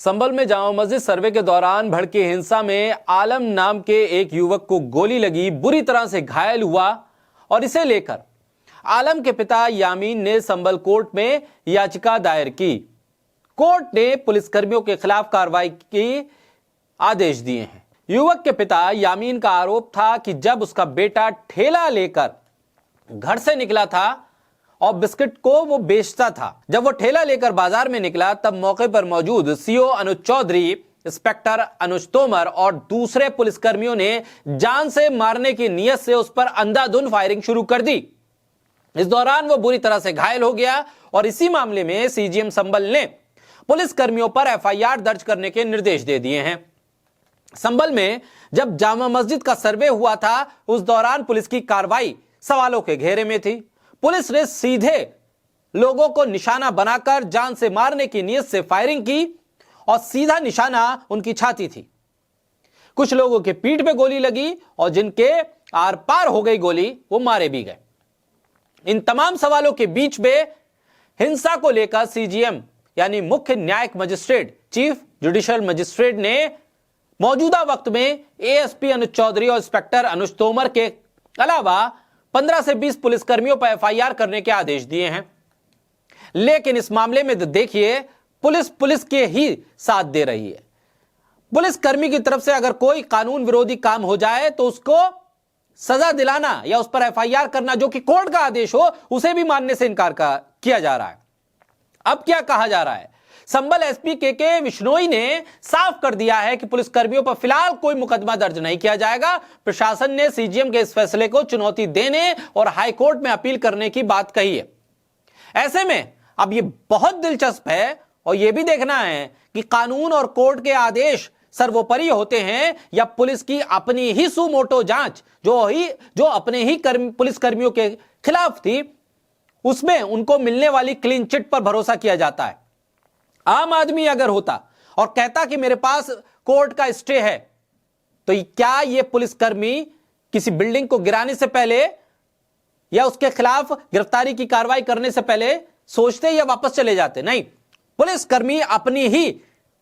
संभल में जामा मस्जिद सर्वे के दौरान भड़की हिंसा में आलम नाम के एक युवक को गोली लगी, बुरी तरह से घायल हुआ और इसे लेकर आलम के पिता यामीन ने संभल कोर्ट में याचिका दायर की। कोर्ट ने पुलिसकर्मियों के खिलाफ कार्रवाई के आदेश दिए हैं। युवक के पिता यामीन का आरोप था कि जब उसका बेटा ठेला लेकर घर से निकला था और बिस्किट को वो बेचता था, जब वो ठेला लेकर बाजार में निकला तब मौके पर मौजूद सीओ अनुज चौधरी, इंस्पेक्टर अनुज तोमर और दूसरे पुलिसकर्मियों ने जान से मारने की नीयत से उस पर अंधाधुंध फायरिंग शुरू कर दी। इस दौरान वो बुरी तरह से घायल हो गया और इसी मामले में सीजीएम संभल ने पुलिसकर्मियों पर एफआईआर दर्ज करने के निर्देश दे दिए हैं। संभल में जब जामा मस्जिद का सर्वे हुआ था, उस दौरान पुलिस की कार्रवाई सवालों के घेरे में थी। पुलिस ने सीधे लोगों को निशाना बनाकर जान से मारने की नीयत से फायरिंग की और सीधा निशाना उनकी छाती थी। कुछ लोगों के पीठ पे गोली लगी और जिनके आर पार हो गई गोली, वो मारे भी गए। इन तमाम सवालों के बीच में हिंसा को लेकर सीजीएम यानी मुख्य न्यायिक मजिस्ट्रेट, चीफ जुडिशियल मजिस्ट्रेट ने मौजूदा वक्त में एएसपी अनुज चौधरी और इंस्पेक्टर अनुज तोमर के अलावा 15 से 20 पुलिसकर्मियों पर एफआईआर करने के आदेश दिए हैं। लेकिन इस मामले में देखिए, पुलिस के ही साथ दे रही है। पुलिसकर्मी की तरफ से अगर कोई कानून विरोधी काम हो जाए तो उसको सजा दिलाना या उस पर एफआईआर करना, जो कि कोर्ट का आदेश हो, उसे भी मानने से इनकार किया जा रहा है। अब क्या कहा जा रहा है? संभल एसपी के विश्नोई ने साफ कर दिया है कि पुलिसकर्मियों पर फिलहाल कोई मुकदमा दर्ज नहीं किया जाएगा। प्रशासन ने सीजीएम के इस फैसले को चुनौती देने और हाईकोर्ट में अपील करने की बात कही है। ऐसे में अब यह बहुत दिलचस्प है और यह भी देखना है कि कानून और कोर्ट के आदेश सर्वोपरि होते हैं या पुलिस की अपनी ही सुमोटो जांच जो अपने ही पुलिसकर्मियों के खिलाफ थी, उसमें उनको मिलने वाली क्लीन चिट पर भरोसा किया जाता है। आम आदमी अगर होता और कहता कि मेरे पास कोर्ट का स्टे है, तो क्या ये पुलिसकर्मी किसी बिल्डिंग को गिराने से पहले या उसके खिलाफ गिरफ्तारी की कार्रवाई करने से पहले सोचते या वापस चले जाते? नहीं, पुलिसकर्मी अपनी ही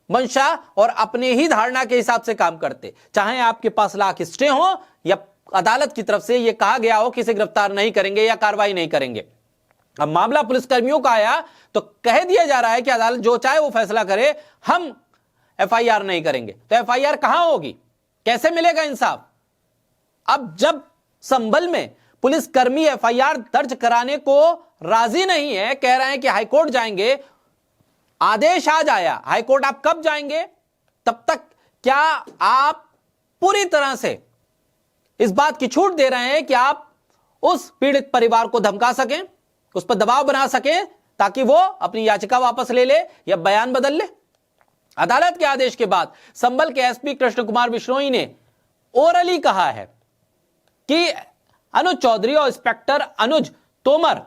मंशा और अपने ही धारणा के हिसाब से काम करते। चाहे आपके पास लाख स्टे हो या अदालत की तरफ से यह कहा गया हो कि इसे गिरफ्तार नहीं करेंगे या कार्रवाई नहीं करेंगे। अब मामला पुलिसकर्मियों का आया तो कह दिया जा रहा है कि अदालत जो चाहे वो फैसला करे, हम एफआईआर नहीं करेंगे। तो एफआईआर कहां होगी? कैसे मिलेगा इंसाफ? अब जब संभल में पुलिसकर्मी एफआईआर दर्ज कराने को राजी नहीं है, कह रहे हैं कि हाईकोर्ट जाएंगे, आदेश आज आया, हाईकोर्ट आप कब जाएंगे? तब तक क्या आप पूरी तरह से इस बात की छूट दे रहे हैं कि आप उस पीड़ित परिवार को धमका सकें, उस पर दबाव बना सके ताकि वो अपनी याचिका वापस ले ले या बयान बदल ले? अदालत के आदेश के बाद संभल के एसपी कृष्ण कुमार बिश्नोई ने ओरली कहा है कि अनुज चौधरी और इंस्पेक्टर अनुज तोमर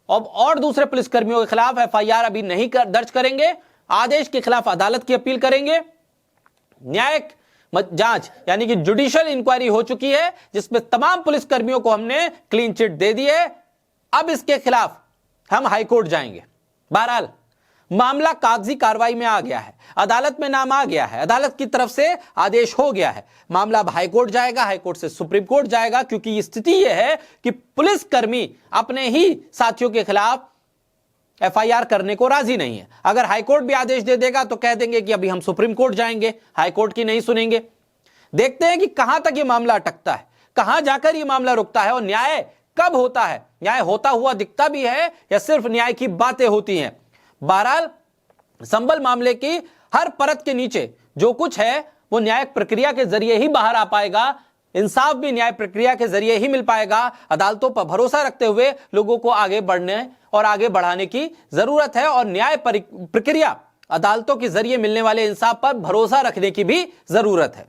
और दूसरे पुलिसकर्मियों के खिलाफ एफआईआर अभी नहीं दर्ज करेंगे। आदेश के खिलाफ अदालत की अपील करेंगे। न्यायिक जांच यानी कि जुडिशियल इंक्वायरी हो चुकी है, जिसमें तमाम पुलिसकर्मियों को हमने क्लीन चिट दे दी है। अब इसके खिलाफ हम हाईकोर्ट जाएंगे। बहरहाल मामला कागजी कार्रवाई में आ गया है, अदालत में नाम आ गया है, अदालत की तरफ से आदेश हो गया है। मामला अब हाईकोर्ट जाएगा, हाईकोर्ट से सुप्रीम कोर्ट जाएगा, क्योंकि स्थिति यह है कि पुलिसकर्मी अपने ही साथियों के खिलाफ एफआईआर करने को राजी नहीं है। अगर हाईकोर्ट भी आदेश दे देगा तो कह देंगे कि अभी हम सुप्रीम कोर्ट जाएंगे, हाईकोर्ट की नहीं सुनेंगे। देखते हैं कि कहां तक यह मामला अटकता है, कहां जाकर यह मामला रुकता है और न्याय कब होता है। न्याय होता हुआ दिखता भी है या सिर्फ न्याय की बातें होती हैं? बहरहाल संभल मामले की हर परत के नीचे जो कुछ है वो न्यायिक प्रक्रिया के जरिए ही बाहर आ पाएगा। इंसाफ भी न्याय प्रक्रिया के जरिए ही मिल पाएगा। अदालतों पर भरोसा रखते हुए लोगों को आगे बढ़ने और आगे बढ़ाने की जरूरत है और न्याय प्रक्रिया, अदालतों के जरिए मिलने वाले इंसाफ पर भरोसा रखने की भी जरूरत है।